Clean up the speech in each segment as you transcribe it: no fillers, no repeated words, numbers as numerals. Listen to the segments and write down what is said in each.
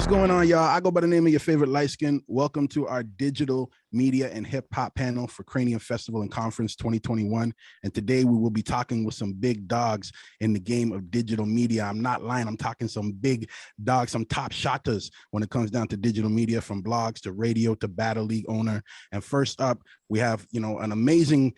going on, y'all? I go by the name of Your Favorite Lightskin. Welcome to our digital media and hip hop panel for Cranium Festival and Conference 2021. And today we will be talking with some big dogs in the game of digital media. I'm not lying. I'm talking some big dogs, some top shotters when it comes down to digital media, from blogs to radio to Battle League owner. And first up, we have, an amazing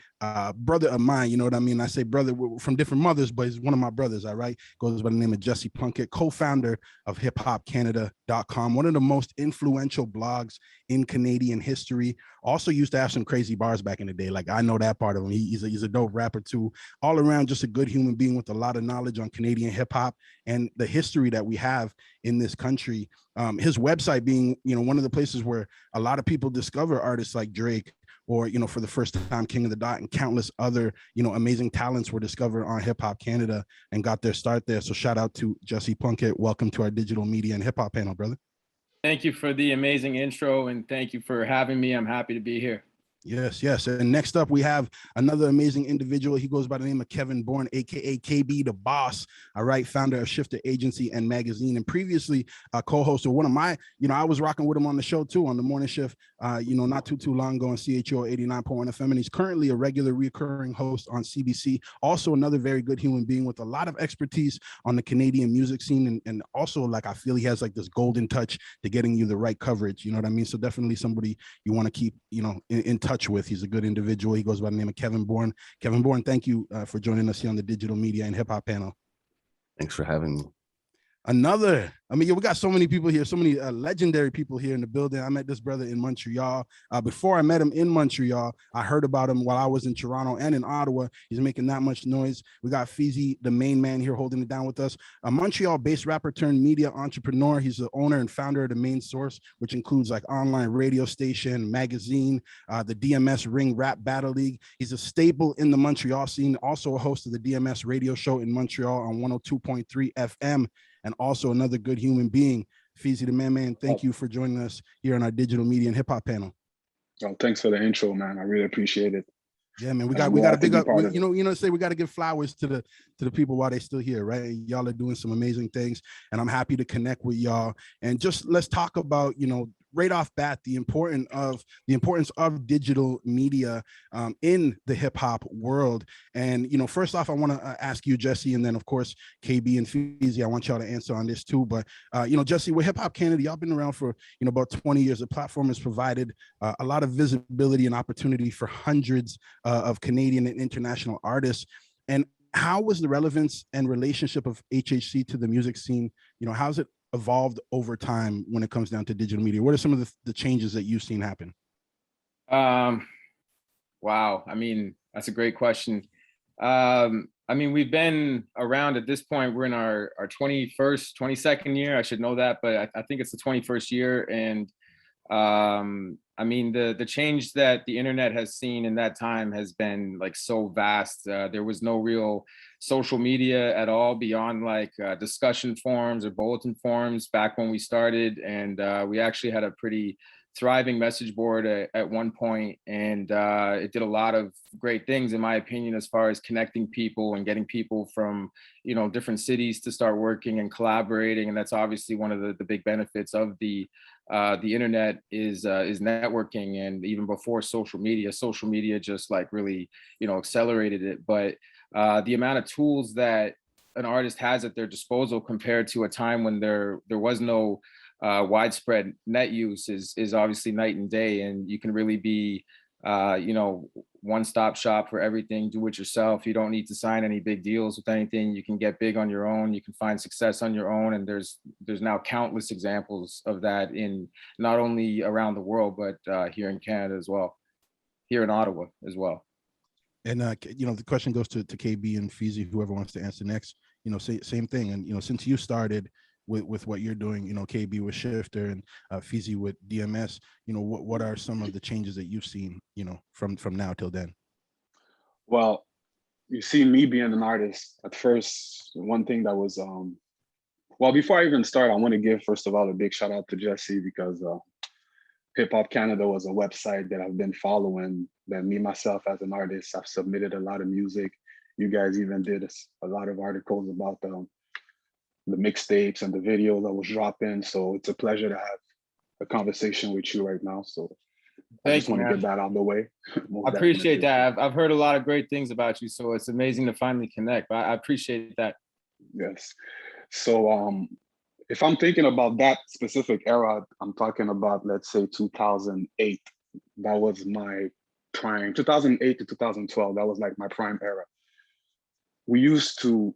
brother of mine. You know what I mean? I say brother, we're from different mothers, but he's one of my brothers, all right? Goes by the name of Jesse Plunkett, co-founder of hiphopcanada.com, one of the most influential blogs in Canadian history. Also used to have some crazy bars back in the day. Like, I know that part of him. He's a dope rapper too. All around, just a good human being with a lot of knowledge on Canadian hip hop and the history that we have in this country. His website being, one of the places where a lot of people discover artists like Drake, or, for the first time, King of the Dot, and countless other, amazing talents were discovered on Hip Hop Canada and got their start there. So shout out to Jesse Plunkett. Welcome to our digital media and hip hop panel, brother. Thank you for the amazing intro, and thank you for having me. I'm happy to be here. Yes. And next up, we have another amazing individual. He goes by the name of Kevin Bourne, aka KB the Boss. All right, founder of Shifter Agency and Magazine, and previously a co-host of one of my, I was rocking with him on the show too, on the morning shift. Not too long ago on CHO 89.1 FM, and he's currently a regular recurring host on CBC. Also, another very good human being with a lot of expertise on the Canadian music scene, and also, like, I feel he has like this golden touch to getting you the right coverage. You know what I mean? So definitely somebody you want to keep, in touch with. He's a good individual. He goes by the name of Kevin Bourne. Kevin Bourne, thank you for joining us here on the digital media and hip hop panel. Thanks for having me. We got so many people here, so many legendary people here in the building. I met this brother in Montreal. Before I met him in Montreal, I heard about him while I was in Toronto and in Ottawa. He's making that much noise. We got Feezy, the main man here, holding it down with us. A Montreal-based rapper turned media entrepreneur. He's the owner and founder of The Main Source, which includes like online radio station, magazine, the DMS Ring Rap Battle League. He's a staple in the Montreal scene, also a host of the DMS radio show in Montreal on 102.3 FM. And also another good human being, Feezy the man. Thank you for joining us here on our digital media and hip hop panel. Oh, thanks for the intro, man. I really appreciate it. Yeah, man. We got to big up. We got to give flowers to the people while they're still here, right? Y'all are doing some amazing things, and I'm happy to connect with y'all. And just let's talk about, right off bat, the importance of digital media in the hip hop world. And first off, I want to ask you, Jesse, and then of course KB and Feezy, I want y'all to answer on this too. But Jesse, with Hip Hop Canada, y'all been around for about 20 years. The platform has provided a lot of visibility and opportunity for hundreds of Canadian and international artists. And how was the relevance and relationship of HHC to the music scene? How's it evolved over time when it comes down to digital media? What are some of the changes that you've seen happen? Wow. That's a great question. We've been around at this point. We're in our 22nd year. I should know that, but I think it's the 21st year. And the change that the internet has seen in that time has been like so vast. There was no real social media at all beyond like discussion forums or bulletin forums back when we started. And we actually had a pretty thriving message board at one point, and it did a lot of great things, in my opinion, as far as connecting people and getting people from different cities to start working and collaborating. And that's obviously one of the big benefits of the internet is networking. And even before social media just like really accelerated it. But the amount of tools that an artist has at their disposal compared to a time when there was no widespread net use is obviously night and day. And you can really be one-stop shop for everything. Do it yourself. You don't need to sign any big deals with anything. You can get big on your own. You can find success on your own. And there's now countless examples of that in not only around the world, but here in Canada as well, here in Ottawa as well. And the question goes to KB and Feezy, whoever wants to answer next. Same thing. And since you started with what you're doing, KB with Shifter and Feezy with DMS, what are some of the changes that you've seen, from now till then? Well, you see, me being an artist at first, one thing that was before I even start, I want to give, first of all, a big shout out to Jesse, because Hip Hop Canada was a website that I've been following, that me myself as an artist, I've submitted a lot of music. You guys even did a lot of articles about the mixtapes and the videos that was dropping. So it's a pleasure to have a conversation with you right now. So I Thank just you, want to man. get that out of the way. I appreciate that. I've heard a lot of great things about you, so it's amazing to finally connect. But I appreciate that. Yes. So if I'm thinking about that specific era, I'm talking about, let's say 2008. That was my prime. 2008 to 2012, that was like my prime era. We used to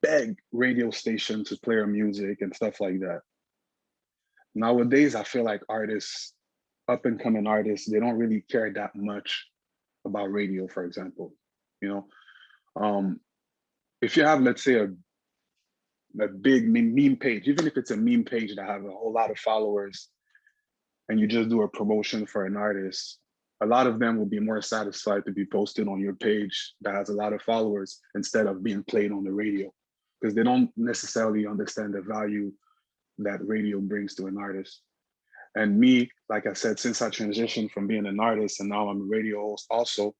beg radio stations to play our music and stuff like that. Nowadays, I feel like artists, up and coming artists, they don't really care that much about radio, for example. You know, if you have, let's say, a big meme page, even if it's a meme page that have a whole lot of followers, and you just do a promotion for an artist, a lot of them will be more satisfied to be posted on your page that has a lot of followers instead of being played on the radio, because they don't necessarily understand the value that radio brings to an artist. And me, like I said, since I transitioned from being an artist and now I'm a radio host also,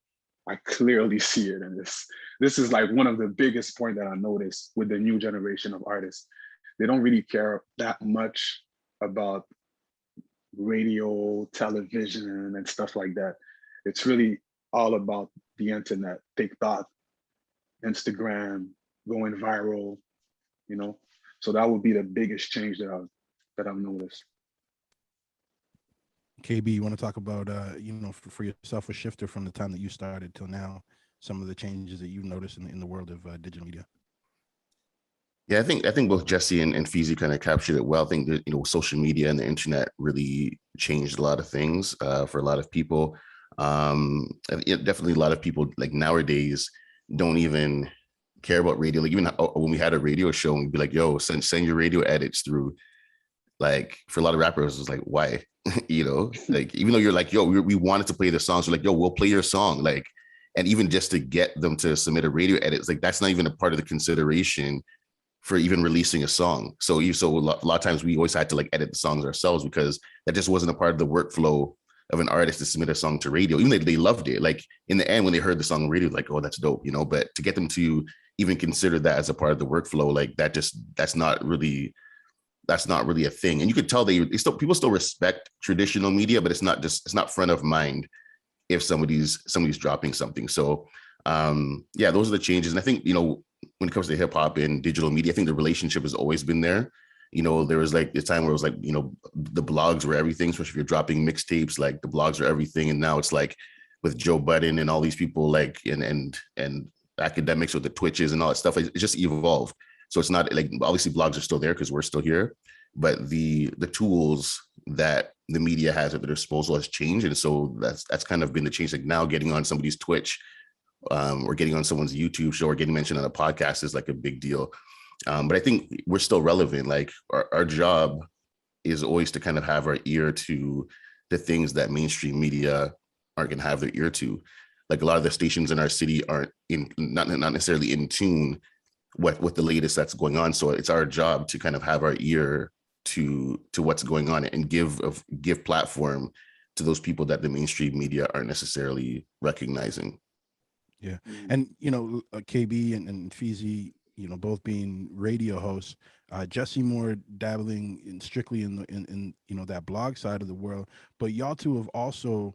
I clearly see it in this. This is like one of the biggest points that I noticed with the new generation of artists. They don't really care that much about radio, television, and stuff like that. It's really all about the internet, TikTok, Instagram, going viral, you know? So that would be the biggest change that I've noticed. KB, you want to talk about, for yourself, a shifter from the time that you started till now, some of the changes that you've noticed in the world of digital media? Yeah, I think both Jesse and Feezy kind of captured it well. I think that, social media and the internet really changed a lot of things for a lot of people. Definitely a lot of people like nowadays don't even care about radio. Like even when we had a radio show, we'd be like, yo, send your radio edits through. Like for a lot of rappers, it's like, why? Like even though you're like, yo, we wanted to play the songs, we're like, yo, we'll play your song. Like, and even just to get them to submit a radio edit, it's like that's not even a part of the consideration for even releasing a song. So a lot of times we always had to like edit the songs ourselves because that just wasn't a part of the workflow of an artist to submit a song to radio, even though they loved it. Like in the end, when they heard the song on radio, like, oh, that's dope, but to get them to even consider that as a part of the workflow, like that's not really a thing. And you could tell people still respect traditional media, but it's not front of mind if somebody's dropping something. So yeah, those are the changes. And I think, when it comes to hip hop and digital media, I think the relationship has always been there. There was like this time where it was like, the blogs were everything, especially if you're dropping mixtapes, like the blogs are everything. And now it's like with Joe Budden and all these people like, and academics with the Twitches and all that stuff, it just evolved. So it's not like, obviously blogs are still there because we're still here, but the tools that the media has at their disposal has changed. And so that's kind of been the change. Like now getting on somebody's Twitch or getting on someone's YouTube show or getting mentioned on a podcast is like a big deal. But I think we're still relevant. Like our job is always to kind of have our ear to the things that mainstream media aren't going to have their ear to. Like a lot of the stations in our city aren't not necessarily in tune with the latest that's going on. So it's our job to kind of have our ear to what's going on and give platform to those people that the mainstream media aren't necessarily recognizing. Yeah. And, KB and Feezy, both being radio hosts, Jesse more dabbling strictly in that blog side of the world, but y'all two have also,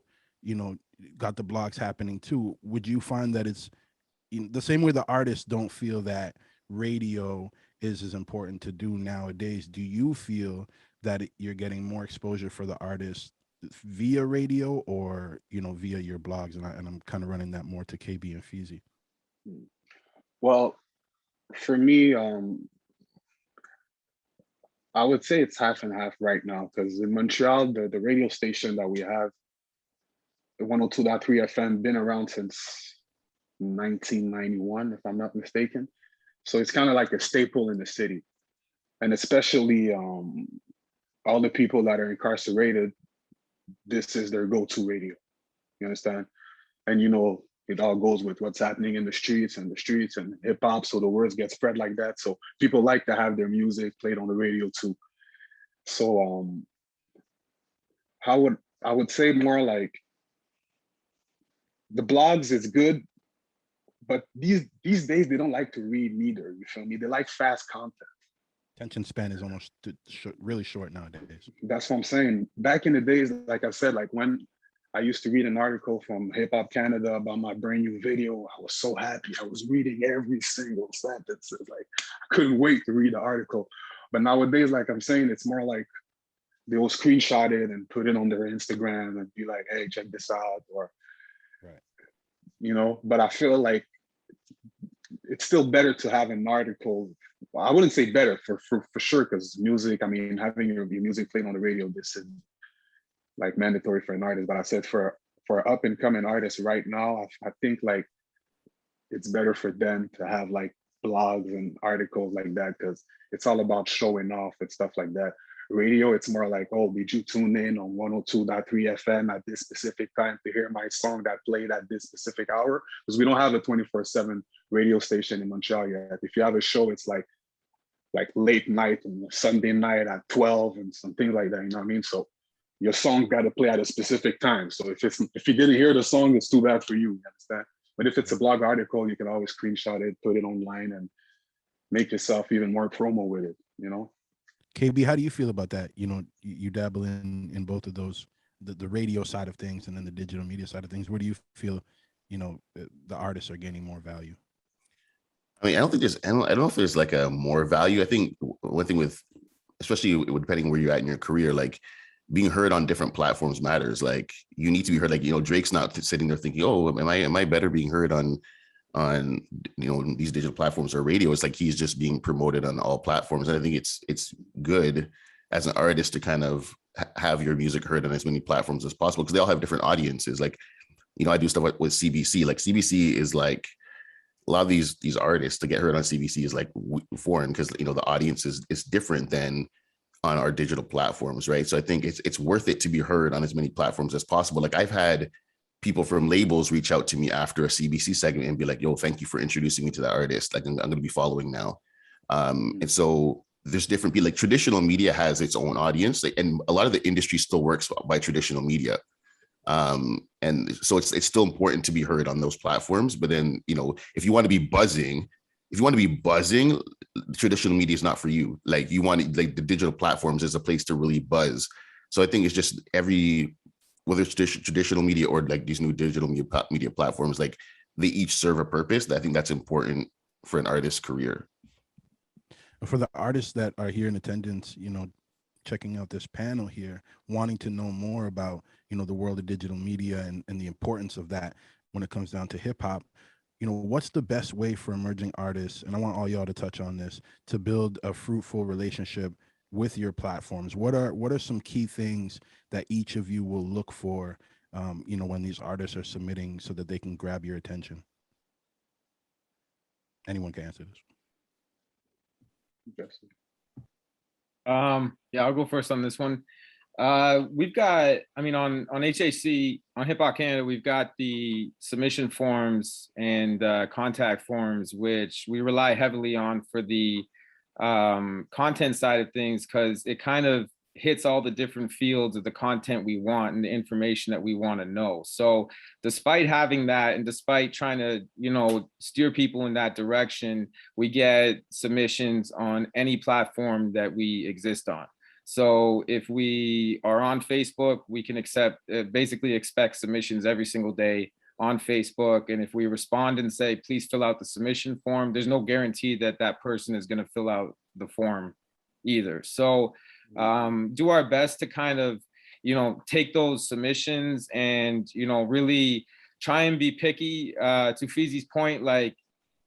got the blogs happening too. Would you find that it's the same way the artists don't feel that radio is as important to do nowadays? Do you feel that you're getting more exposure for the artists via radio or via your blogs? And I'm kind of running that more to KB and Feezy. Well, for me, I would say it's half and half right now, because in Montreal, the radio station that we have, the 102.3 FM, been around since 1991, if I'm not mistaken. So it's kind of like a staple in the city. And especially all the people that are incarcerated, this is their go-to radio. You understand? And it all goes with what's happening in the streets and hip hop. So the words get spread like that. So people like to have their music played on the radio too. So I would say more like the blogs is good, but these days they don't like to read neither. You feel me? They like fast content. Attention span is almost really short nowadays. That's what I'm saying. Back in the days, like I said, like when I used to read an article from Hip Hop Canada about my brand new video, I was so happy. I was reading every single sentence. It's like I couldn't wait to read the article. But nowadays, like I'm saying, it's more like they will screenshot it and put it on their Instagram and be like, "Hey, check this out," or right. You know. But I feel like it's still better to have an article. Well, I wouldn't say better for sure, because music, I mean, having your music played on the radio, this is like mandatory for an artist. But I said for up and coming artists right now, I think like it's better for them to have like blogs and articles like that, because it's all about showing off and stuff like that. Radio, it's more like, oh, did you tune in on 102.3 FM at this specific time to hear my song that played at this specific hour? Because we don't have a 24/7 radio station in Montreal yet. If you have a show, it's like late night and Sunday night at 12 and some things like that, you know what I mean? So your song got to play at a specific time. So if you didn't hear the song, it's too bad for you understand? But if it's a blog article, you can always screenshot it, put it online, and make yourself even more promo with it, you know? KB, how do you feel about that? You know, you dabble in both of those, the radio side of things and then the digital media side of things. Where do you feel, you know, the artists are gaining more value? I mean, I don't know if there's like a more value. I think one thing with, especially depending where you're at in your career, like being heard on different platforms matters. Like you need to be heard. Like, you know, Drake's not sitting there thinking, oh, am I better being heard on you know, these digital platforms or radio? It's like he's just being promoted on all platforms. And I think it's good as an artist to kind of have your music heard on as many platforms as possible, because they all have different audiences. Like, you know, I do stuff with CBC. Like CBC is like a lot of these artists, to get heard on CBC is like foreign, because, you know, the audience is different than on our digital platforms, right? So I think it's worth it to be heard on as many platforms as possible. Like I've had people from labels reach out to me after a CBC segment and be like, yo, thank you for introducing me to that artist. Like I'm going to be following now. And so there's different people. Like traditional media has its own audience, and a lot of the industry still works by traditional media. And so it's still important to be heard on those platforms. But then, you know, if you want to be buzzing, traditional media is not for you. Like you want like the digital platforms is a place to really buzz. So I think it's just whether it's traditional media or like these new digital media platforms, like they each serve a purpose. I think that's important for an artist's career. For the artists that are here in attendance, you know, checking out this panel here, wanting to know more about, you know, the world of digital media and the importance of that when it comes down to hip hop, you know, what's the best way for emerging artists, and I want all y'all to touch on this, to build a fruitful relationship with your platforms? What are some key things that each of you will look for, you know, when these artists are submitting, so that they can grab your attention? Anyone can answer this. Yeah, I'll go first on this one. We've got, I mean, on HAC, on Hip Hop Canada, we've got the submission forms and contact forms, which we rely heavily on for the content side of things, because it kind of hits all the different fields of the content we want and the information that we want to know. So despite having that, and despite trying to, you know, steer people in that direction, we get submissions on any platform that we exist on. So if we are on Facebook, we can basically expect submissions every single day on Facebook. And if we respond and say, please fill out the submission form, there's no guarantee that that person is going to fill out the form either. So do our best to kind of, you know, take those submissions and, you know, really try and be picky. To Feezy's point, like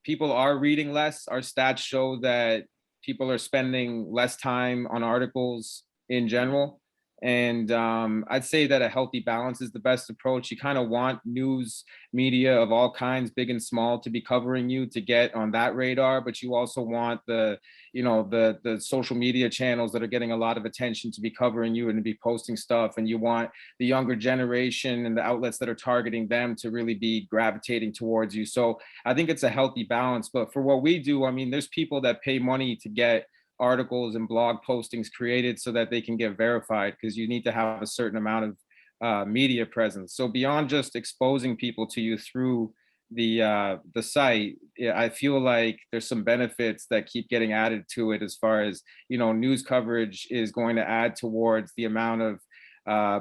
people are reading less. Our stats show that people are spending less time on articles in general. And I'd say that a healthy balance is the best approach. You kind of want news media of all kinds, big and small, to be covering you, to get on that radar. But you also want the, you know, the social media channels that are getting a lot of attention to be covering you and to be posting stuff. And you want the younger generation and the outlets that are targeting them to really be gravitating towards you. So I think it's a healthy balance. But for what we do, I mean, there's people that pay money to get articles and blog postings created so that they can get verified, because you need to have a certain amount of media presence. So beyond just exposing people to you through the site, I feel like there's some benefits that keep getting added to it, as far as, you know, news coverage is going to add towards the amount of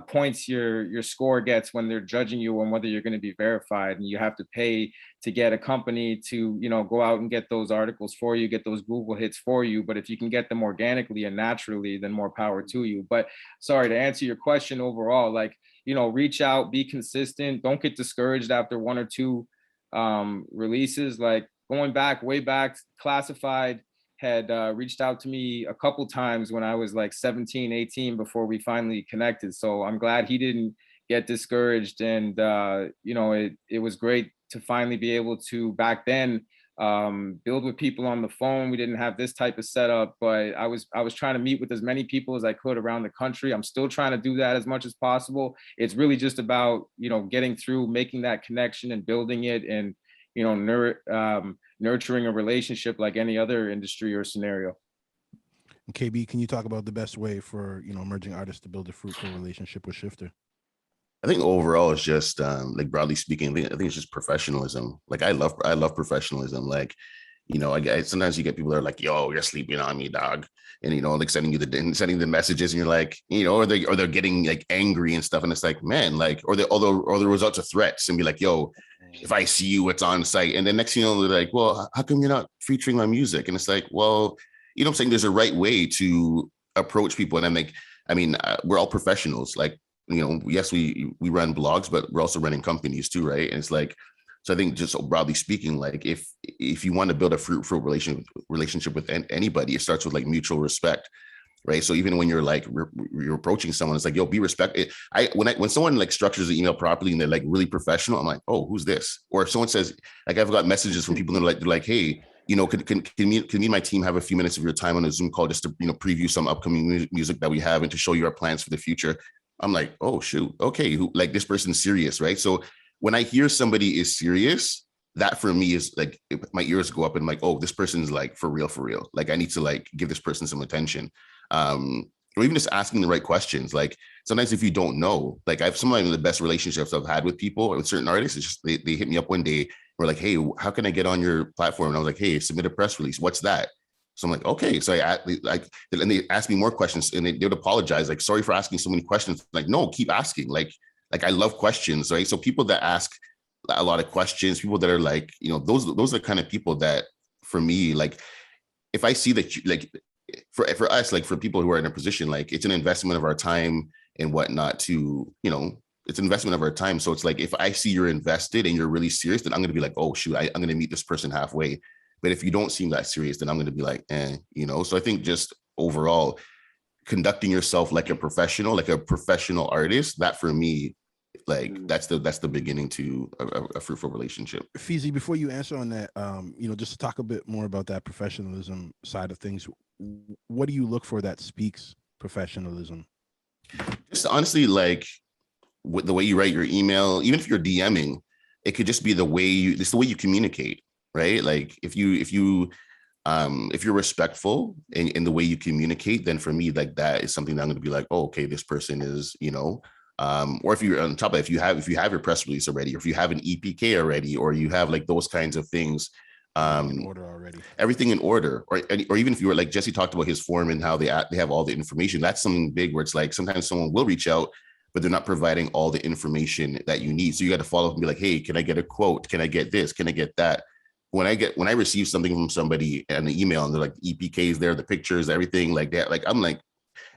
points your score gets when they're judging you on whether you're going to be verified, and you have to pay to get a company to, you know, go out and get those articles for you, get those Google hits for you. But if you can get them organically and naturally, then more power to you. But sorry, to answer your question overall, like, you know, reach out, be consistent, don't get discouraged after one or two releases. Like, going back, way back, Classified had reached out to me a couple times when I was like 17, 18, before we finally connected. So I'm glad he didn't get discouraged. And, you know, it was great to finally be able to, back then, build with people on the phone. We didn't have this type of setup, but I was trying to meet with as many people as I could around the country. I'm still trying to do that as much as possible. It's really just about, you know, getting through, making that connection and building it, and, you know, nurturing a relationship like any other industry or scenario. KB, can you talk about the best way for, you know, emerging artists to build a fruitful relationship with Shifter? I think overall it's just like, broadly speaking, I think it's just professionalism. Like, I love professionalism. Like, you know, I sometimes you get people that are like, yo, you're sleeping on me, dog. And, you know, like sending the messages, and you're like, you know, or they're getting like angry and stuff. And it's like, man, like, or the results of threats, and be like, yo, if I see you, it's on site. And then next thing you know, they're like, well, how come you're not featuring my music? And it's like, well, you know what I'm saying? There's a right way to approach people. And I'm like, I mean, we're all professionals. Like, you know, yes, we run blogs, but we're also running companies too, right? And it's like, so I think, just broadly speaking, like, if you want to build a fruitful relationship with anybody, it starts with like mutual respect, right? So even when you're like you're approaching someone, it's like, yo, be respectful. When someone like structures the email properly and they're like really professional, I'm like, oh, who's this? Or if someone says, like, I've got messages from people that are like, hey, you know, can me and my team have a few minutes of your time on a Zoom call just to, you know, preview some upcoming music that we have and to show you our plans for the future. I'm like, oh shoot, okay, like, this person's serious, right? So when I hear somebody is serious, that for me is like, my ears go up, and I'm like, oh, this person's like for real. Like, I need to like give this person some attention. Or even just asking the right questions. Like, sometimes if you don't know, like, I've some of the best relationships I've had with people or with certain artists. It's just they hit me up one day. We're like, hey, how can I get on your platform? And I was like, hey, submit a press release. What's that? So I'm like, okay. So and they ask me more questions, and they would apologize, like, sorry for asking so many questions. Like, no, keep asking. Like I love questions, right? So people that ask a lot of questions, people that are like, you know, those are the kind of people that, for me, like, if I see that, like, for us, like, for people who are in a position, like, it's an investment of our time and whatnot to, you know, it's an investment of our time. So it's like, if I see you're invested and you're really serious, then I'm going to be like, oh shoot, I'm going to meet this person halfway. But if you don't seem that serious, then I'm going to be like, you know. So I think just overall, conducting yourself like a professional artist, that for me, like, that's the beginning to a fruitful relationship. Feezy, before you answer on that, you know, just to talk a bit more about that professionalism side of things, what do you look for that speaks professionalism? Just honestly, like, the way you write your email, even if you're DMing, it could just be it's the way you communicate, right? Like, if you're respectful in the way you communicate, then for me, like, that is something that I'm going to be like, oh, okay, this person is, you know. Or if you're on top of it, if you have your press release already, or if you have an EPK already, or you have like those kinds of things, in order already, everything in order, or even if you were like Jesse talked about his form and how they have all the information, that's something big where it's like, sometimes someone will reach out, but they're not providing all the information that you need. So you got to follow up and be like, hey, can I get a quote? Can I get this? Can I get that? When I receive something from somebody and the email, and they're like, EPKs there, the pictures, everything like that, like, I'm like,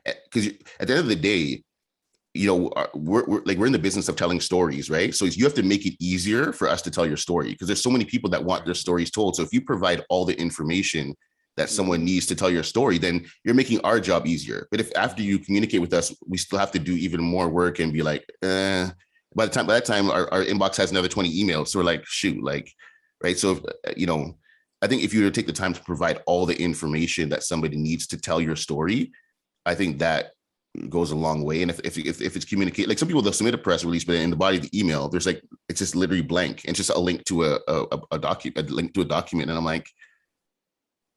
because at the end of the day, you know, we're in the business of telling stories, right? So you have to make it easier for us to tell your story, because there's so many people that want their stories told. So if you provide all the information that someone needs to tell your story, then you're making our job easier. But if after you communicate with us, we still have to do even more work and be like, by that time our inbox has another 20 emails. So we're like, shoot, like, right? So, you know, I think if you take the time to provide all the information that somebody needs to tell your story, I think that goes a long way. And if it's communicate, like, some people, they'll submit a press release, but in the body of the email, there's like, it's just literally blank. It's just a link to a document. And I'm like,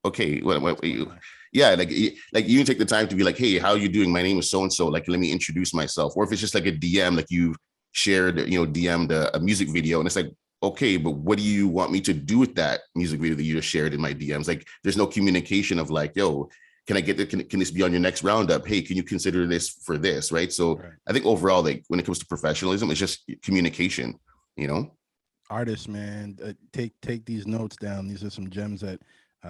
okay, what you, yeah, like you can take the time to be like, hey, how are you doing? My name is so-and-so. Like, let me introduce myself. Or if it's just like a DM, like you've shared, you know, DM'd a music video, and it's like, okay, but what do you want me to do with that music video that you just shared in my DMs? Like, there's no communication of like, yo, can I get it? Can this be on your next roundup? Hey, can you consider this for this? Right. So I think overall, like when it comes to professionalism, it's just communication, you know? Artists, man, take these notes down. These are some gems that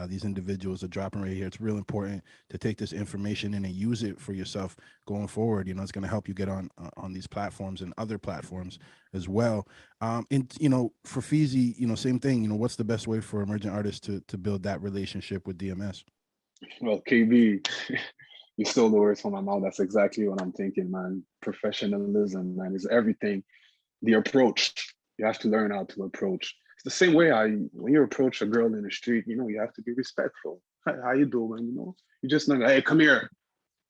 these individuals are dropping right here. It's real important to take this information in and use it for yourself going forward. You know, it's going to help you get on these platforms and other platforms as well. And you know, for Feezy, you know, same thing. You know, what's the best way for emerging artists to build that relationship with DMS? Well, KB, you stole the words from my mouth. That's exactly what I'm thinking, man. Professionalism, man, is everything. The approach, you have to learn how to approach. It's the same way when you approach a girl in the street, you know, you have to be respectful. How you doing? You know, you just know, hey, come here.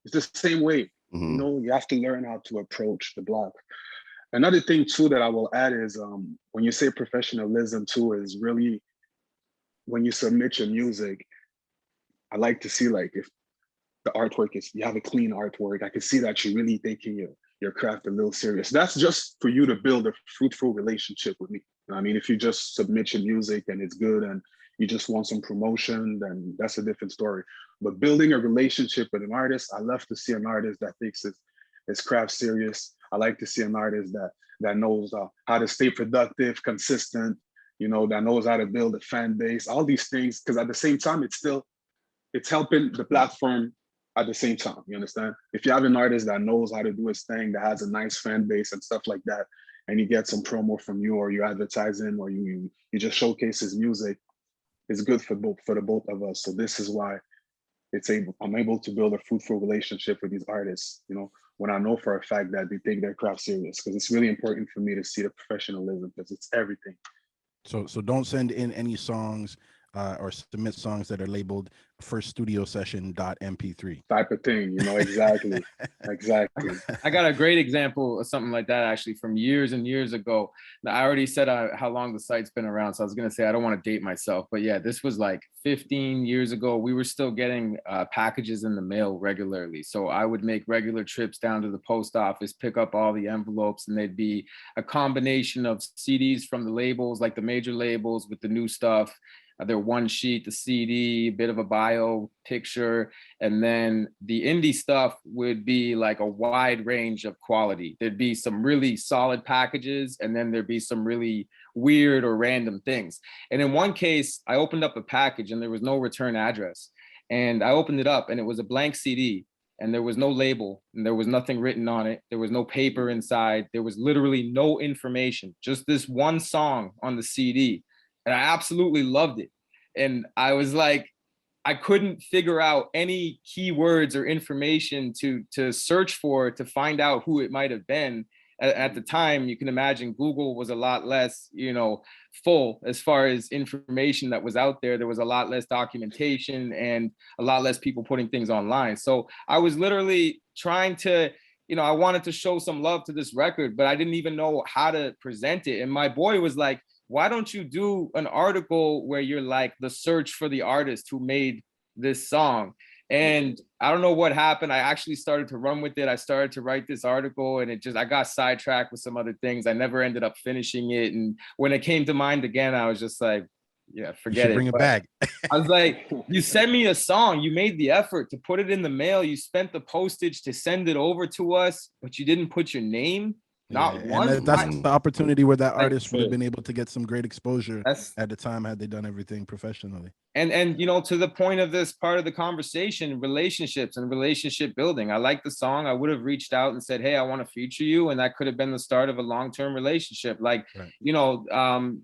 It's the same way. You know, you have to learn how to approach the block. Another thing too that I will add is when you say professionalism too, is really when you submit your music, I like to see like if the artwork is, you have a clean artwork. I can see that you're really taking your craft a little serious. That's just for you to build a fruitful relationship with me. I mean, if you just submit your music and it's good and you just want some promotion, then that's a different story. But building a relationship with an artist, I love to see an artist that takes his craft serious. I like to see an artist that knows how to stay productive, consistent, you know, that knows how to build a fan base, all these things. Because at the same time, it's helping the platform at the same time, you understand? If you have an artist that knows how to do his thing, that has a nice fan base and stuff like that, and you get some promo from you, or you're advertising, or you just showcase his music, it's good for the both of us. So this is why I'm able to build a fruitful relationship with these artists, you know, when I know for a fact that they take their craft serious, because it's really important for me to see the professionalism, because it's everything. So don't send in any songs or submit songs that are labeled first studio session .mp3 type of thing, you know. Exactly. Exactly. I got a great example of something like that actually from years and years ago. Now, I already said how long the site's been around, so I was gonna say I don't want to date myself, but yeah, this was like 15 years ago. We were still getting packages in the mail regularly, so I would make regular trips down to the post office, pick up all the envelopes, and they'd be a combination of CDs from the labels, like the major labels with the new stuff. Their one sheet, the CD, a bit of a bio picture, and then the indie stuff would be like a wide range of quality. There'd be some really solid packages, and then there'd be some really weird or random things. And in one case, I opened up a package and there was no return address. And I opened it up and it was a blank CD, and there was no label and there was nothing written on it. There was no paper inside. There was literally no information, just this one song on the CD. And I absolutely loved it. And I was like, I couldn't figure out any keywords or information to search for to find out who it might have been. At the time, you can imagine Google was a lot less, you know, full as far as information that was out there. There was a lot less documentation and a lot less people putting things online. So I was literally trying to, you know, I wanted to show some love to this record, but I didn't even know how to present it. And my boy was like, why don't you do an article where you're like the search for the artist who made this song? And I don't know what happened. I actually started to run with it. I started to write this article and I got sidetracked with some other things. I never ended up finishing it. And when it came to mind again, I was just like, yeah, forget it. Bring it back. I was like, you sent me a song. You made the effort to put it in the mail. You spent the postage to send it over to us, but you didn't put your name. Not one. And that's the opportunity where that artist would have been able to get some great exposure at the time had they done everything professionally. And you know, to the point of this part of the conversation, relationships and relationship building. I like the song. I would have reached out and said, hey, I want to feature you. And that could have been the start of a long-term relationship. Like, you know,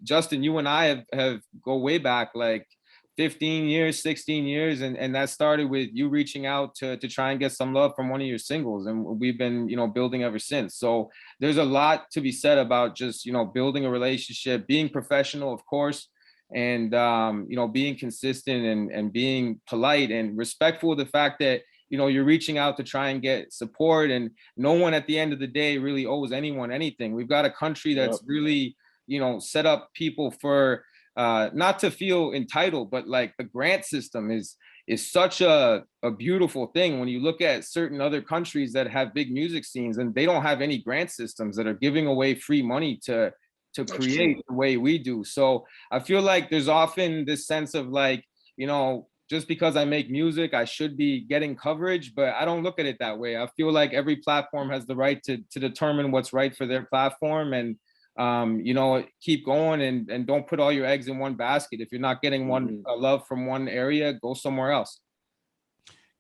Justin, you and I have go way back, like 15 years, 16 years. And that started with you reaching out to try and get some love from one of your singles. And we've been, you know, building ever since. So there's a lot to be said about just, you know, building a relationship, being professional, of course, and, you know, being consistent and being polite and respectful of the fact that, you know, you're reaching out to try and get support, and no one at the end of the day really owes anyone anything. We've got a country that's really, you know, set up people for, not to feel entitled, but like the grant system is such a beautiful thing. When you look at certain other countries that have big music scenes and they don't have any grant systems, that are giving away free money to to That's create true. the way we do. So I feel like there's often this sense of like, you know, just because I make music, I should be getting coverage, but I don't look at it that way. I feel like every platform has the right to determine what's right for their platform, and you know, keep going, and don't put all your eggs in one basket. If you're not getting one love from one area, go somewhere else.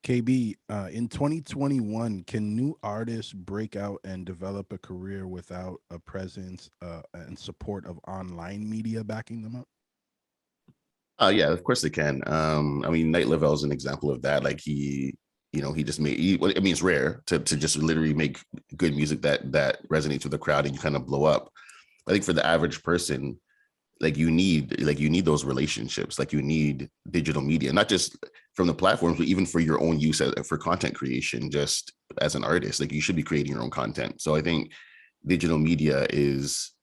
KB, in 2021, can new artists break out and develop a career without a presence and support of online media backing them up? Yeah, of course they can. I mean, Night Level is an example of that. Like he, you know, he just made. I mean, it's rare to just literally make good music that resonates with the crowd and you kind of blow up. I think for the average person, you need those relationships. Like you need digital media, not just from the platforms, but even for your own use for content creation. Just as an artist, like you should be creating your own content. So I think digital media is,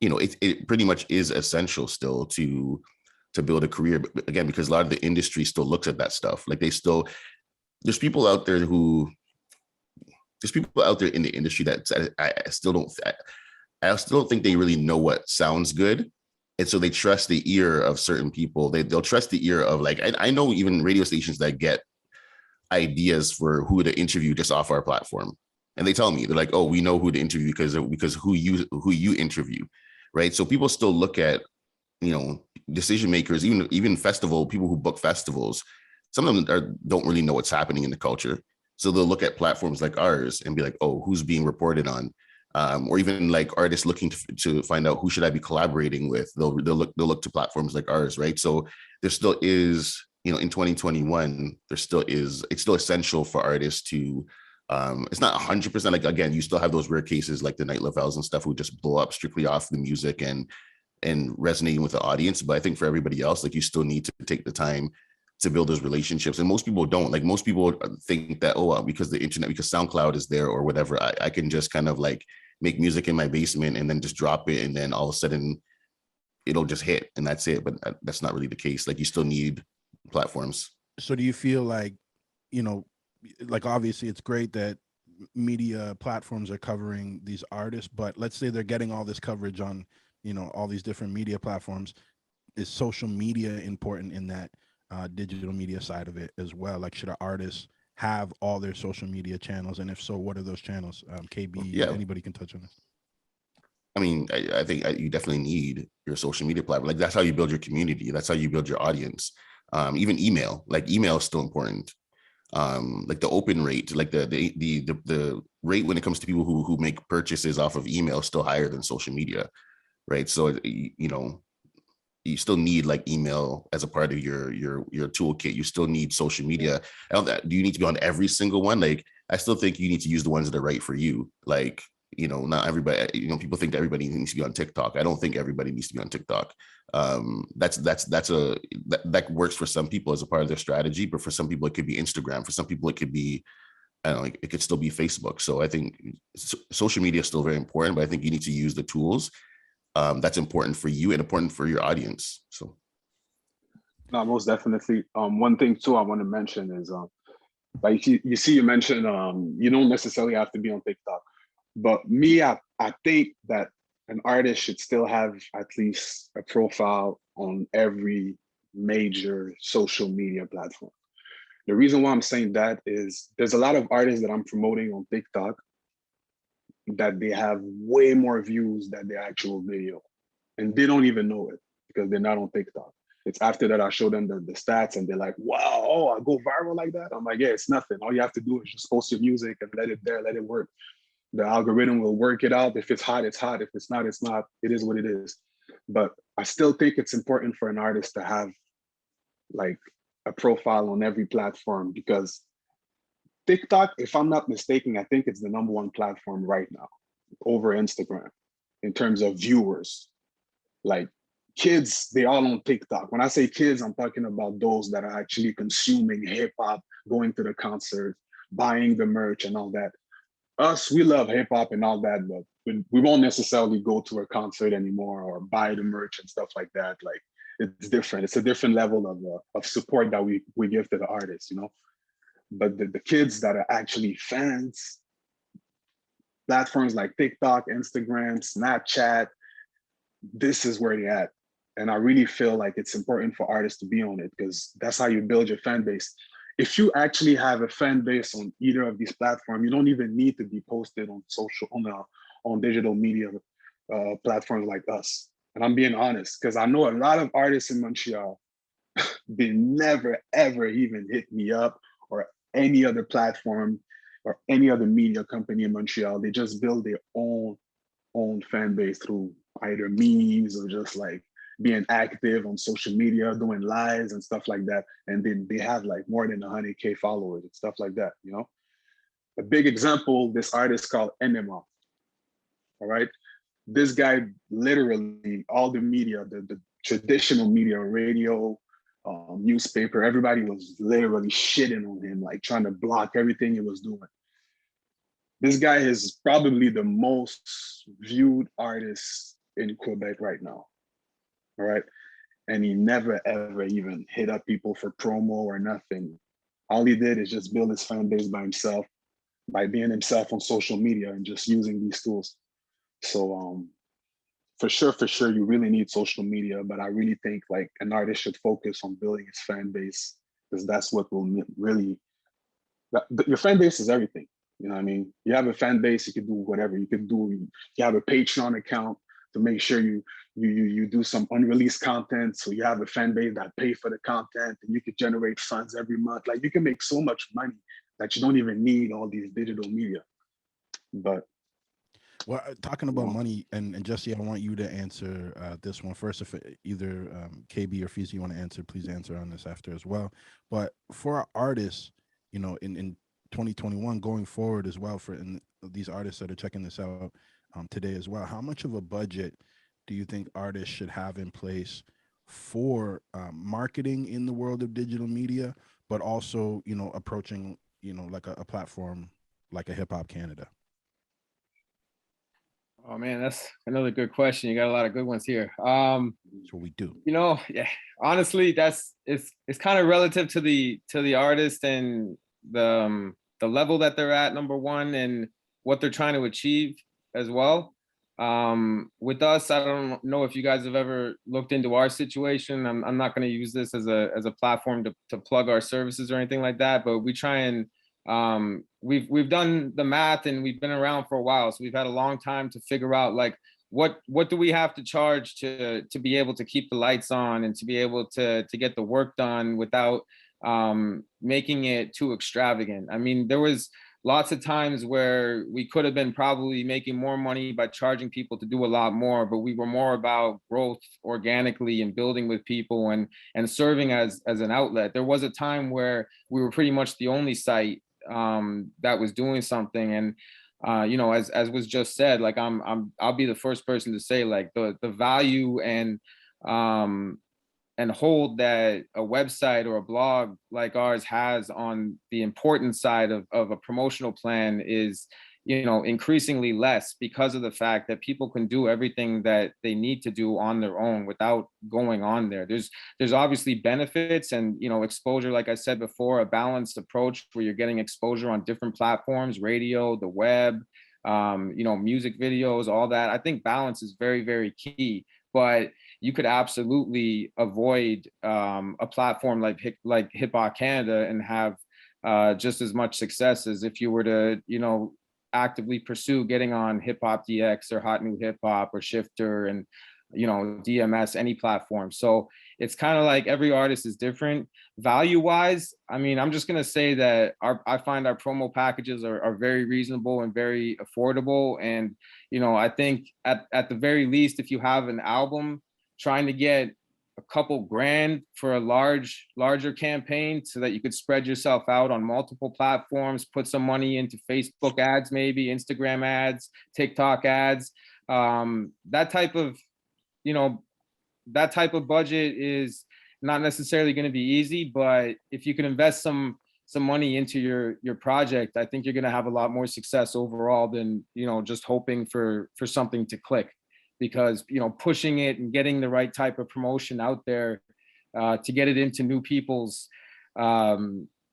you know, it pretty much is essential still to build a career. But again, because a lot of the industry still looks at that stuff. Like there's people out there in the industry that I still don't think they really know what sounds good. And so they trust the ear of certain people. They'll trust the ear of like, I know even radio stations that get ideas for who to interview just off our platform. And they tell me, they're like, oh, we know who to interview because who you interview. Right. So people still look at, you know, decision makers, even festival people who book festivals. Some of them don't really know what's happening in the culture. So they'll look at platforms like ours and be like, oh, who's being reported on? Or even like artists looking to find out who should I be collaborating with. They'll look to platforms like ours, right? So there still is, you know, in 2021, it's still essential for artists to. It's not 100%. Like again, you still have those rare cases like the Night Levels and stuff who just blow up strictly off the music and resonating with the audience. But I think for everybody else, like you still need to take the time to build those relationships. And most people don't. Like most people think that, oh, because the internet, because SoundCloud is there or whatever, I can just kind of like make music in my basement and then just drop it. And then all of a sudden it'll just hit and that's it. But that's not really the case. Like you still need platforms. So do you feel like, you know, like obviously it's great that media platforms are covering these artists, but let's say they're getting all this coverage on, you know, all these different media platforms. Is social media important in that digital media side of it as well? Like, should an artist have all their social media channels? And if so, what are those channels? KB, Yeah. anybody can touch on this. I mean, I think you definitely need your social media platform. Like that's how you build your community. That's how you build your audience. Even email, like email is still important. Like the open rate, like the rate when it comes to people who make purchases off of email is still higher than social media, right? So you know, you still need like email as a part of your toolkit. You still need social media. Do you need to be on every single one? Like I still think you need to use the ones that are right for you. Like, you know, not everybody, you know, people think that everybody needs to be on TikTok. I don't think everybody needs to be on TikTok. That works for some people as a part of their strategy, but for some people it could be Instagram. For some people it could be, I don't know, it could still be Facebook. So I think social media is still very important, but I think you need to use the tools that's important for you and important for your audience. So No, most definitely. One thing too I want to mention is like you mentioned you don't necessarily have to be on TikTok. But me, I think that an artist should still have at least a profile on every major social media platform. The reason why I'm saying that is there's a lot of artists that I'm promoting on TikTok that they have way more views than the actual video. And they don't even know it because they're not on TikTok. It's after that I show them the stats and they're like, wow, oh, I go viral like that? I'm like, yeah, it's nothing. All you have to do is just post your music and let it there, let it work. The algorithm will work it out. If it's hot, it's hot. If it's not, it's not. It is what it is. But I still think it's important for an artist to have like a profile on every platform because TikTok, if I'm not mistaken, I think it's the #1 platform right now over Instagram in terms of viewers. Like kids, they all on TikTok. When I say kids, I'm talking about those that are actually consuming hip hop, going to the concert, buying the merch and all that. Us, we love hip hop and all that, but we won't necessarily go to a concert anymore or buy the merch and stuff like that. Like it's different. It's a different level of support that we give to the artists, you know. But the kids that are actually fans, platforms like TikTok, Instagram, Snapchat, this is where they're at. And I really feel like it's important for artists to be on it, because that's how you build your fan base. If you actually have a fan base on either of these platforms, you don't even need to be posted on on digital media platforms like us. And I'm being honest, because I know a lot of artists in Montreal, they never ever even hit me up or any other platform or any other media company in Montreal. They just build their own fan base through either memes or just like being active on social media, doing lives and stuff like that. And then they have like more than 100K followers and stuff like that, you know? A big example, this artist called Enema, all right? This guy literally, all the media, the traditional media, radio, newspaper, everybody was literally shitting on him, like trying to block everything he was doing. This guy is probably the most viewed artist in Quebec right now, all right? And he never ever even hit up people for promo or nothing. All he did is just build his fan base by himself, by being himself on social media and just using these tools. So for sure, you really need social media, but I really think like an artist should focus on building his fan base, because that's what will really, your fan base is everything. You know what I mean? You have a fan base, you can do whatever. You have a Patreon account to make sure you do some unreleased content. So you have a fan base that pay for the content, and you could generate funds every month. Like you can make so much money that you don't even need all these digital media. But well, talking about money, and Jesse, I want you to answer this one first. If either KB or Feezy you want to answer, please answer on this after as well. But for our artists, you know, in 2021 going forward as well, for these artists that are checking this out today as well, how much of a budget do you think artists should have in place for marketing in the world of digital media, but also, you know, approaching, you know, like a platform like a Hip Hop Canada? Oh man, that's another good question. You got a lot of good ones here. That's what we do. You know, yeah, honestly, it's kind of relative to the artist and the level that they're at, number one, and what they're trying to achieve as well. With us, I don't know if you guys have ever looked into our situation. I'm not going to use this as a platform to plug our services or anything like that, but we try and we've done the math, and we've been around for a while, so we've had a long time to figure out like what do we have to charge to be able to keep the lights on and to be able to get the work done without making it too extravagant. I mean, there was lots of times where we could have been probably making more money by charging people to do a lot more, but we were more about growth organically and building with people and serving as an outlet. There was a time where we were pretty much the only site that was doing something. And you know, as was just said, like I'll be the first person to say like the value and hold that a website or a blog like ours has on the important side of a promotional plan is, you know, increasingly less, because of the fact that people can do everything that they need to do on their own without going on there. There's obviously benefits and, you know, exposure, like I said before, a balanced approach where you're getting exposure on different platforms, radio, the web, you know, music videos, all that. I think balance is very, very key. But you could absolutely avoid a platform like Hip Hop Canada and have just as much success as if you were to, you know, actively pursue getting on Hip Hop DX or Hot New Hip Hop or Shifter and, you know, DMS, any platform. So it's kind of like every artist is different. Value wise, I mean, I'm just gonna say that I find our promo packages are very reasonable and very affordable. And, you know, I think at the very least, if you have an album, trying to get a couple grand for a larger campaign so that you could spread yourself out on multiple platforms, put some money into Facebook ads, maybe Instagram ads, TikTok ads, that type of, you know, that type of budget is not necessarily going to be easy, but if you can invest some money into your project, I think you're going to have a lot more success overall than, you know, just hoping for something to click. Because, you know, pushing it and getting the right type of promotion out there to get it into new people's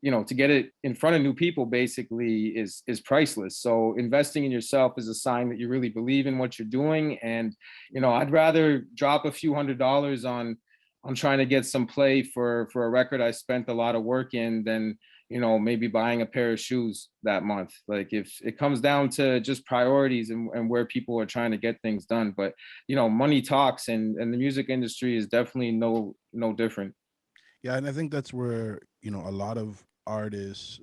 to get it in front of new people basically is priceless. So investing in yourself is a sign that you really believe in what you're doing. And, I'd rather drop a few $100s on trying to get some play for a record I spent a lot of work in than, maybe buying a pair of shoes that month. Like, if it comes down to just priorities and where people are trying to get things done. But, money talks, and the music industry is definitely no different. Yeah, and I think that's where, a lot of artists,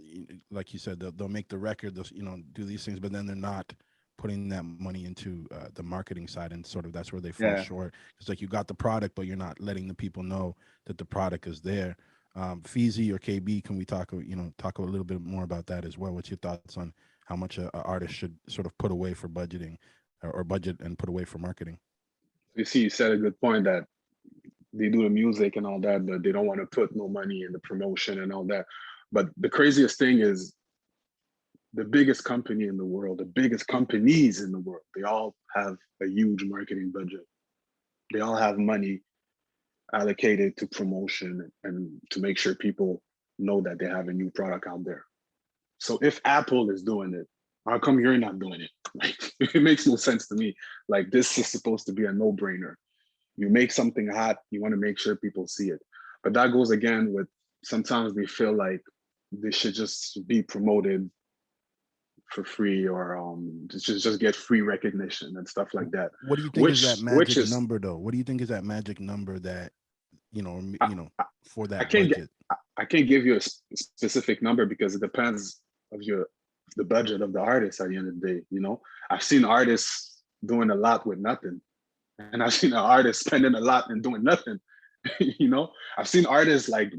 like you said, they'll make the record, they'll, do these things, but then they're not putting that money into the marketing side, and sort of that's where they fall short. It's like you got the product, but you're not letting the people know that the product is there. Feezy or KB, can we talk a little bit more about that as well? What's your thoughts on how much an artist should sort of put away for budgeting or budget and put away for marketing? You see, you said a good point that they do the music and all that, but they don't want to put no money in the promotion and all that. But the craziest thing is the biggest company in the world, the biggest companies in the world, they all have a huge marketing budget. They all have money allocated to promotion and to make sure people know that they have a new product out there. So if Apple is doing it, how come you're not doing it? Like, it makes no sense to me. Like, this is supposed to be a no-brainer. You make something hot, you want to make sure people see it. But that goes again with, sometimes they feel like they should just be promoted for free, or just get free recognition and stuff like that. What do you think is that magic number, though? What do you think is that magic number that, for that budget? I can't give you a specific number because it depends of the budget of the artist at the end of the day. I've seen artists doing a lot with nothing. And I've seen an artist spending a lot and doing nothing. I've seen artists like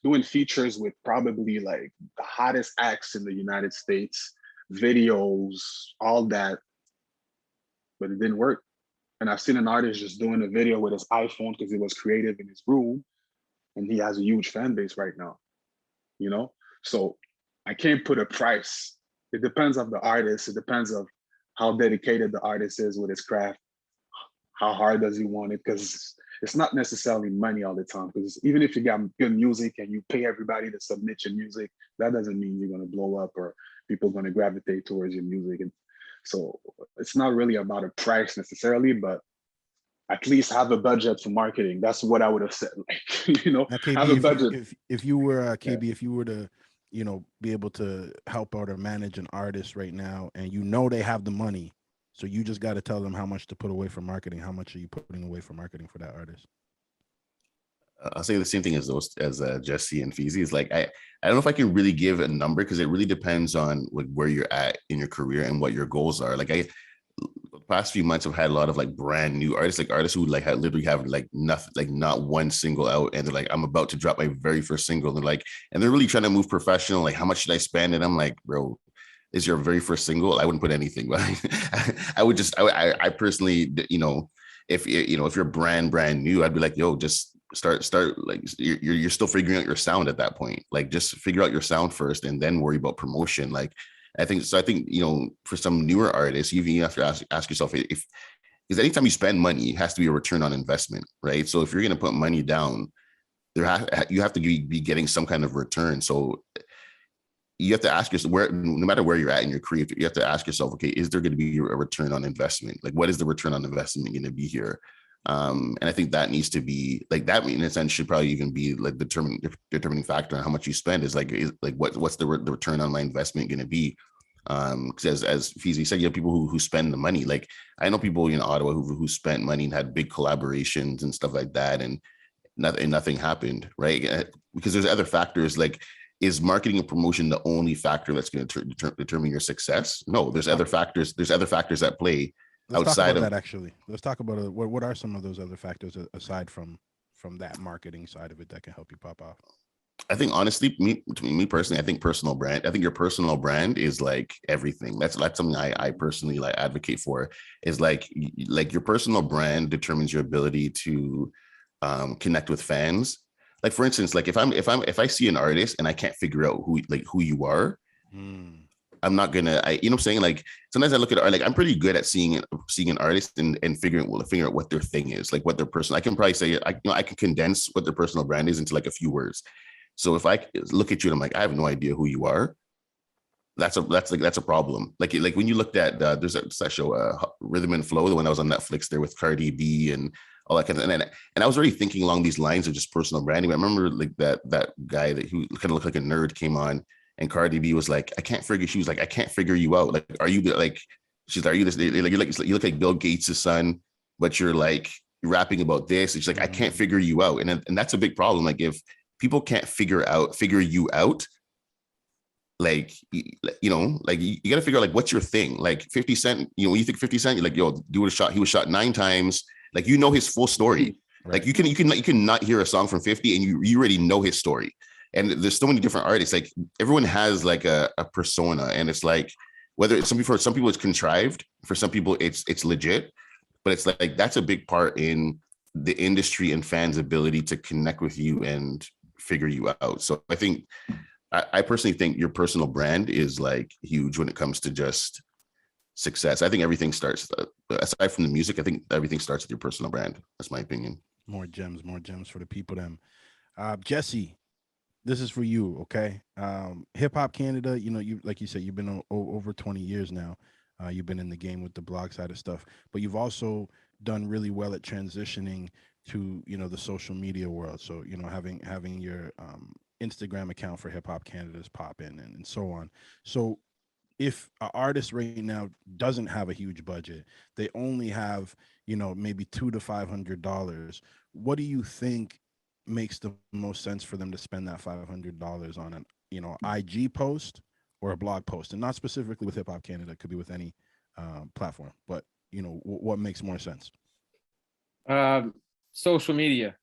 doing features with probably like the hottest acts in the United States, videos, all that, but it didn't work. And I've seen an artist just doing a video with his iPhone because he was creative in his room, and he has a huge fan base right now. So I can't put a price. It depends on the artist. It depends on how dedicated the artist is with his craft. How hard does he want it? Because it's not necessarily money all the time. Because even if you got good music and you pay everybody to submit your music, that doesn't mean you're going to blow up or people are going to gravitate towards your music. And so it's not really about a price necessarily, but at least have a budget for marketing. That's what I would have said. Like, now, KB, have a budget. If you were KB, if you were to, be able to help out or manage an artist right now, and they have the money, so you just got to tell them how much to put away for marketing. How much are you putting away for marketing for that artist? I'll say the same thing as Jesse and Feezy. Is like, I don't know if I can really give a number because it really depends on like where you're at in your career and what your goals are. Like, the past few months I've had a lot of like brand new artists, like artists who like literally have like nothing, like not one single out, and they're like, I'm about to drop my very first single. And they're like, and they're really trying to move professional. Like, how much should I spend? And I'm like, bro, is your very first single? I wouldn't put anything, but I personally, if you're brand new, I'd be like, yo, just start like you're still figuring out your sound at that point. Like, just figure out your sound first and then worry about promotion. Like, I think for some newer artists, you have to ask yourself, because anytime you spend money, it has to be a return on investment, right? So if you're going to put money down, you have to be getting some kind of return. So you have to ask yourself, no matter where you're at in your career, you have to ask yourself, okay, is there going to be a return on investment? Like, what is the return on investment going to be here? And I think that needs to be like that, in a sense, should probably even be like determining factor on how much you spend is what's the return on my investment going to be? Because as Feezy said, you have people who spend the money. Like, I know people in Ottawa who spent money and had big collaborations and stuff like that, and nothing happened, right? Because there's other factors. Like, is marketing and promotion the only factor that's going to determine your success? No, there's other factors. There's other factors at play. Let's outside talk about that. Actually, let's talk about what are some of those other factors aside from that marketing side of it that can help you pop off? I think honestly, me personally, I think personal brand. I think your personal brand is like everything. That's something I personally like advocate for. Is like your personal brand determines your ability to connect with fans. Like, for instance, like if I see an artist and I can't figure out who you are, I'm not gonna. You know what I'm saying? Like, sometimes I look at art, like I'm pretty good at seeing an artist and figuring out what their thing is, like what their personal. I can probably say I can condense what their personal brand is into like a few words. So if I look at you and I'm like, I have no idea who you are, that's a problem. Like when you looked at there's that show Rhythm and Flow, the one that was on Netflix there with Cardi B and all that kind of, and I was already thinking along these lines of just personal branding. I remember like that guy that who kind of looked like a nerd came on, and Cardi B was like, she was like, I can't figure you out. Like, are you like, she's like, are you this? Like, you look like Bill Gates' son, but you're like rapping about this. And she's like, I can't figure you out, and that's a big problem. Like if people can't figure you out, like, you know, like you got to figure out like what's your thing. Like 50 Cent, you know, when you think 50 Cent, you're like, yo, dude was shot. He was shot 9 times. Like, you know his full story. Right. Like you can not hear a song from 50 and you already know his story. And there's so many different artists. Like everyone has like a persona, and it's like whether it's for some people it's contrived, for some people it's legit, but it's like that's a big part in the industry and fans' ability to connect with you and figure you out. So I personally think your personal brand is like huge when it comes to just success. I think everything starts, aside from the music, I think everything starts with your personal brand. That's my opinion. More gems for the people. Jesse, this is for you, okay? Hip Hop Canada, you know, you like you said, you've been over 20 years now. You've been in the game with the blog side of stuff, but you've also done really well at transitioning to, you know, the social media world. So, you know, having your Instagram account for Hip Hop Canada's pop in and so on. So if an artist right now doesn't have a huge budget, they only have, you know, maybe $200 to $500, what do you think makes the most sense for them to spend that $500 on an, you know, IG post or a blog post? And not specifically with Hip Hop Canada, it could be with any platform, but you know, what makes more sense? Social media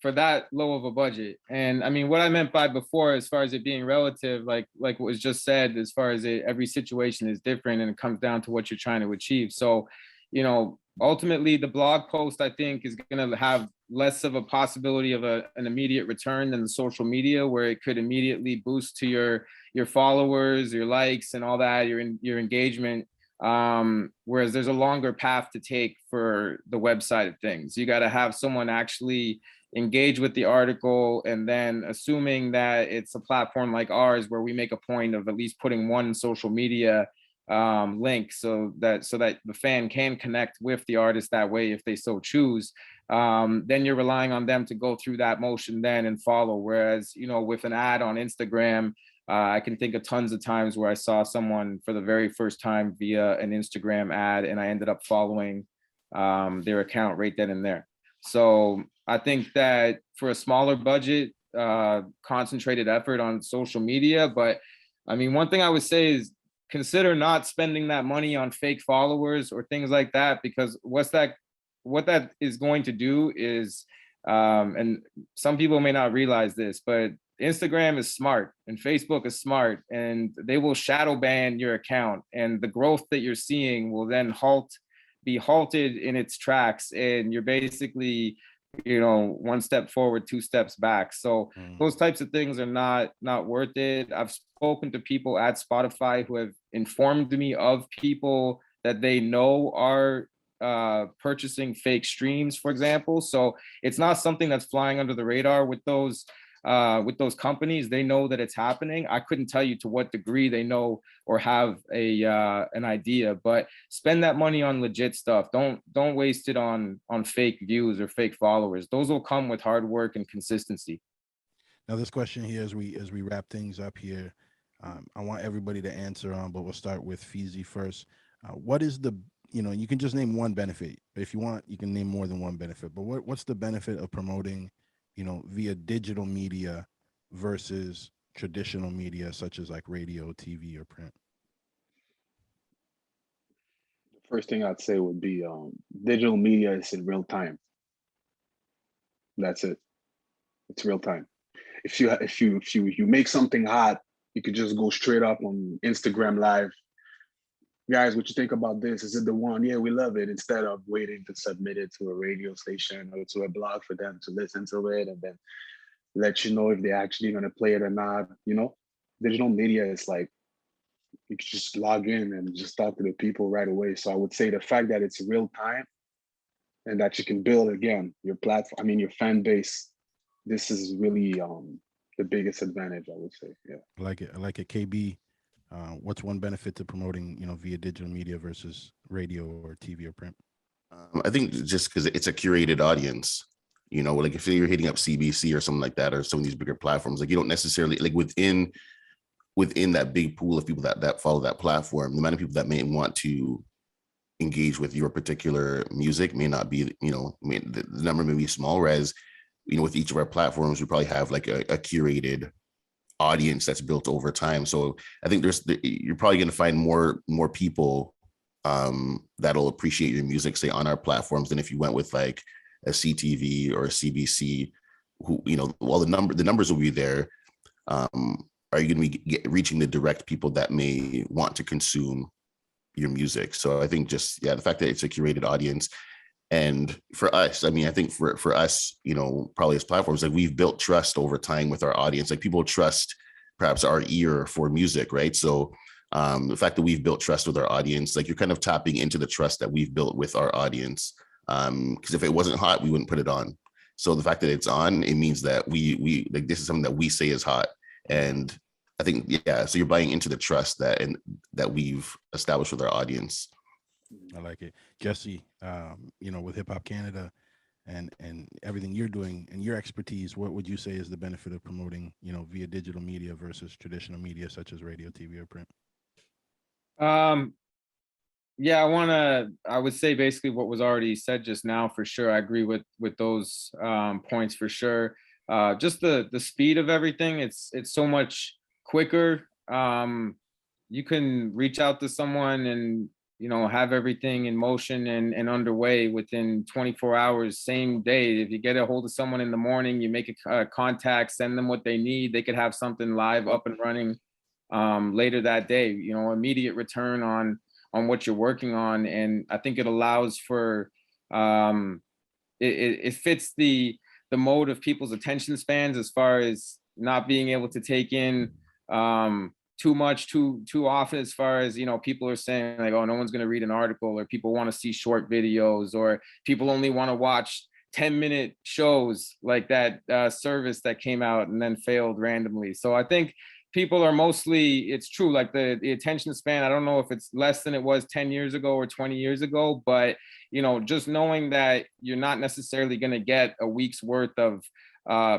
for that low of a budget. And I mean, what I meant by before, as far as it being relative, like what was just said, as far as every situation is different and it comes down to what you're trying to achieve. So, you know, ultimately the blog post, I think, is going to have less of a possibility of an immediate return than the social media, where it could immediately boost to your followers, your likes and all that, your engagement. Whereas there's a longer path to take for the website of things. You got to have someone actually engage with the article, and then assuming that it's a platform like ours where we make a point of at least putting one social media link so that the fan can connect with the artist that way if they so choose, then you're relying on them to go through that motion then and follow. Whereas, you know, with an ad on Instagram, I can think of tons of times where I saw someone for the very first time via an Instagram ad, and I ended up following their account right then and there. So I think that for a smaller budget, concentrated effort on social media. But I mean, one thing I would say is consider not spending that money on fake followers or things like that, because what that is going to do is, and some people may not realize this, but Instagram is smart and Facebook is smart, and they will shadow ban your account, and the growth that you're seeing will then be halted in its tracks, and you're basically, you know, one step forward, 2 steps back. So those types of things are not worth it. I've spoken to people at Spotify who have informed me of people that they know are purchasing fake streams, for example. So it's not something that's flying under the radar with those companies. They know that it's happening. I couldn't tell you to what degree they know or have an idea, but spend that money on legit stuff. Don't waste it on fake views or fake followers. Those will come with hard work and consistency. Now, this question here, as we wrap things up here, I want everybody to answer on, but we'll start with Feezy first. What is the, you know, you can just name one benefit. If you want, you can name more than one benefit, but what's the benefit of promoting, you know, via digital media versus traditional media such as like radio, TV, or print? The first thing I'd say would be digital media is in real time. That's it. It's real time. If you make something hot, you could just go straight up on Instagram Live. Guys, what you think about this? Is it the one? Yeah, we love it. Instead of waiting to submit it to a radio station or to a blog for them to listen to it and then let you know if they're actually going to play it or not. You know, digital media is like, you can just log in and just talk to the people right away. So I would say the fact that it's real time and that you can build, again, your platform, I mean, your fan base, this is really the biggest advantage, I would say. Yeah. I like it. I like it. KB, what's one benefit to promoting, via digital media versus radio or TV or print? I think just because it's a curated audience, like if you're hitting up CBC or something like that, or some of these bigger platforms, like you don't necessarily like within that big pool of people that follow that platform, the amount of people that may want to engage with your particular music may not be, the number may be small. Whereas, with each of our platforms, we probably have like a curated audience that's built over time. So I think you're probably going to find more people that'll appreciate your music, say, on our platforms than if you went with like a CTV or a CBC, who, while the numbers will be there, are you going to be reaching the direct people that may want to consume your music? So I think just, the fact that it's a curated audience. And for us, I mean, I think for us, probably as platforms, like we've built trust over time with our audience. Like people trust perhaps our ear for music, right? So the fact that we've built trust with our audience, like you're kind of tapping into the trust that we've built with our audience. Because if it wasn't hot, we wouldn't put it on. So the fact that it's on, it means that we like, this is something that we say is hot. And I think, so you're buying into the trust that we've established with our audience. I like it. Jesse, with Hip Hop Canada and everything you're doing and your expertise, what would you say is the benefit of promoting, via digital media versus traditional media such as radio, TV, or print? I would say basically what was already said just now, for sure. I agree with those points for sure. Just the speed of everything, it's so much quicker. You can reach out to someone and have everything in motion and underway within 24 hours, same day. If you get a hold of someone in the morning, you make a contact, send them what they need, they could have something live up and running later that day. Immediate return on what you're working on. And I think it allows for it fits the mode of people's attention spans, as far as not being able to take in too much too often, as far as people are saying like, oh, no one's going to read an article, or people want to see short videos, or people only want to watch 10-minute shows, like that service that came out and then failed randomly. So I think people are mostly, it's true, like the attention span, I don't know if it's less than it was 10 years ago or 20 years ago, but just knowing that you're not necessarily going to get a week's worth of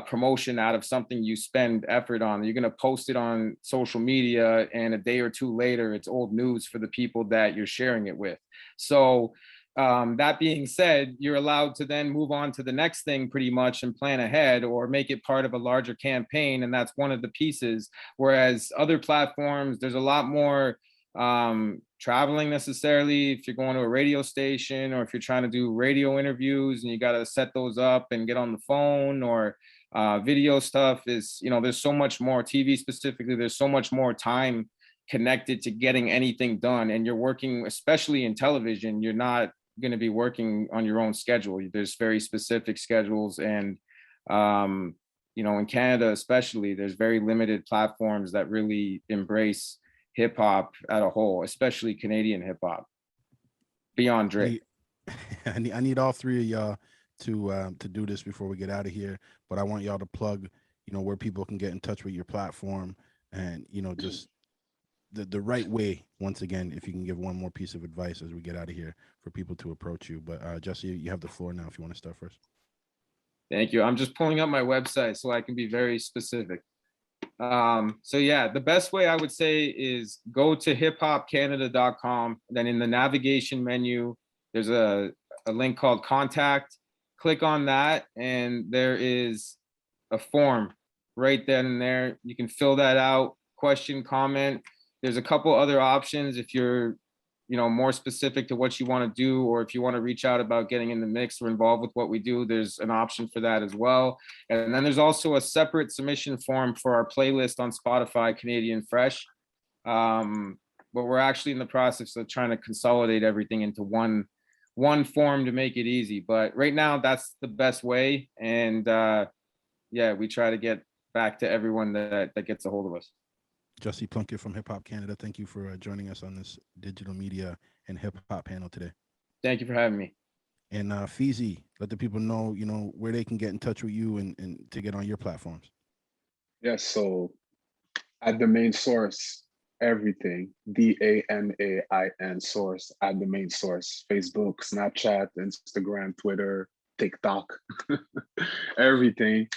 promotion out of something you spend effort on. You're going to post it on social media, and a day or two later, it's old news for the people that you're sharing it with. So that being said, you're allowed to then move on to the next thing pretty much and plan ahead, or make it part of a larger campaign. And that's one of the pieces. Whereas other platforms, there's a lot more traveling necessarily. If you're going to a radio station, or if you're trying to do radio interviews and you got to set those up and get on the phone, or video stuff is, there's so much more. TV specifically, there's so much more time connected to getting anything done. And you're working, especially in television, you're not going to be working on your own schedule. There's very specific schedules. And in Canada especially, there's very limited platforms that really embrace hip hop at a whole, especially Canadian hip hop beyond Drake. I need all three of y'all to do this before we get out of here, but I want y'all to plug where people can get in touch with your platform, and just the right way. Once again, if you can give one more piece of advice as we get out of here for people to approach you. But Jesse, you have the floor now if you want to start first. Thank you. I'm just pulling up my website so I can be very specific. The best way I would say is go to hiphopcanada.com. Then in the navigation menu, there's a link called Contact. Click on that, and there is a form right then and there. You can fill that out, question, comment. There's a couple other options if you're more specific to what you want to do, or if you want to reach out about getting in the mix or involved with what we do, there's an option for that as well. And then there's also a separate submission form for our playlist on Spotify, Canadian Fresh. But we're actually in the process of trying to consolidate everything into one form to make it easy. But right now, that's the best way. And we try to get back to everyone that gets a hold of us. Jesse Plunkett from Hip Hop Canada, thank you for joining us on this digital media and hip hop panel today. Thank you for having me. And Feezy, let the people know, where they can get in touch with you and to get on your platforms. Yes, so at the main source, everything, DAMAIN source, at the main source, Facebook, Snapchat, Instagram, Twitter, TikTok, everything.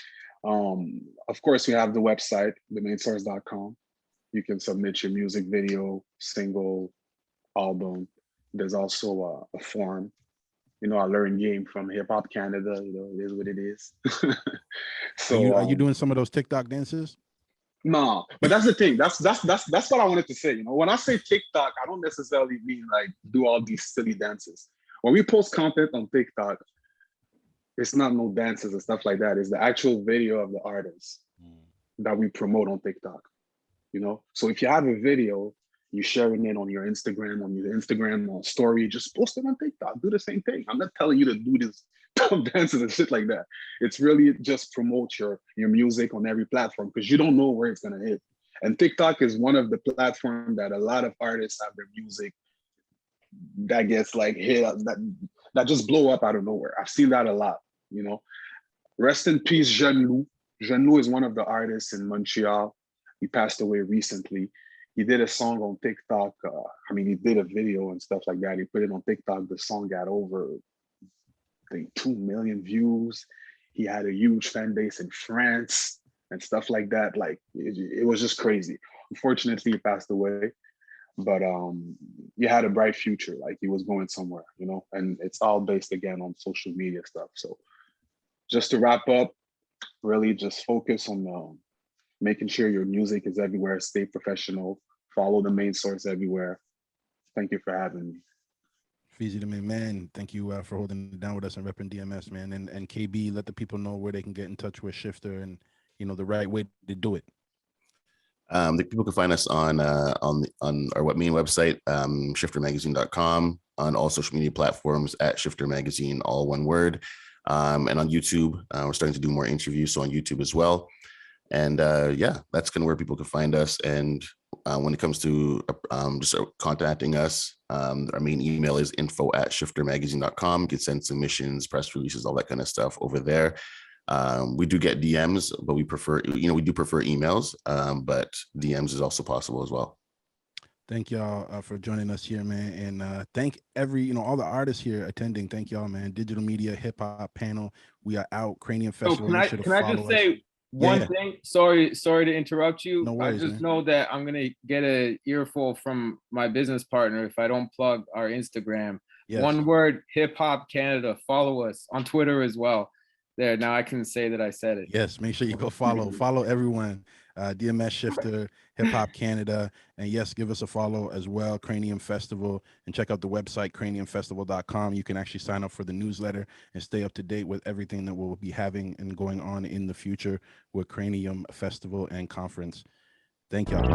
Of course, we have the website, themainsource.com. You can submit your music video, single, album. There's also a form. I learned game from Hip Hop Canada. It is what it is. So Are you doing some of those TikTok dances? no, but that's the thing. That's what I wanted to say. When I say TikTok, I don't necessarily mean like do all these silly dances. When we post content on TikTok, it's not no dances and stuff like that. It's the actual video of the artist that we promote on TikTok. So if you have a video, you're sharing it on your Instagram on story, just post it on TikTok. Do the same thing. I'm not telling you to do this dumb dances and shit like that. It's really just promote your music on every platform because you don't know where it's gonna hit. And TikTok is one of the platforms that a lot of artists have their music that gets like hit that just blow up out of nowhere. I've seen that a lot. Rest in peace, Jeune Lou. Jeune Lou is one of the artists in Montreal. He passed away recently. He did a song on TikTok. He did a video and stuff like that. He put it on TikTok. The song got over, I think, 2 million views. He had a huge fan base in France and stuff like that. Like, it was just crazy. Unfortunately, he passed away. But he had a bright future. Like, he was going somewhere, and it's all based, again, on social media stuff. So just to wrap up, really just focus on making sure your music is everywhere, stay professional, follow the main source everywhere. Thank you for having me. Feezy the main man, thank you for holding it down with us and repping DMS, man. And KB, let the people know where they can get in touch with Shifter and the right way to do it. The people can find us on our main website, shiftermagazine.com, on all social media platforms at Shifter Magazine, all one word. And on YouTube, we're starting to do more interviews, so on YouTube as well. And that's kind of where people can find us. And when it comes to just contacting us, our main email is info@shiftermagazine.com. You can send submissions, press releases, all that kind of stuff over there. We do get DMs, but we prefer emails, but DMs is also possible as well. Thank y'all for joining us here, man. And thank all the artists here attending. Thank y'all, man. Digital Media Hip Hop Panel. We are out. Cranium Festival. Can I just say one thing? Sorry to interrupt you. No worries, I just man. know that I'm going to get an earful from my business partner if I don't plug our Instagram. Yes. One word, Hip Hop Canada. Follow us on Twitter as well. There, now I can say that I said it. Yes, make sure you go follow everyone. DMS Shifter, Hip Hop Canada, and yes, give us a follow as well, Cranium Festival, and check out the website, craniumfestival.com. You can actually sign up for the newsletter and stay up to date with everything that we'll be having and going on in the future with Cranium Festival and Conference. Thank y'all.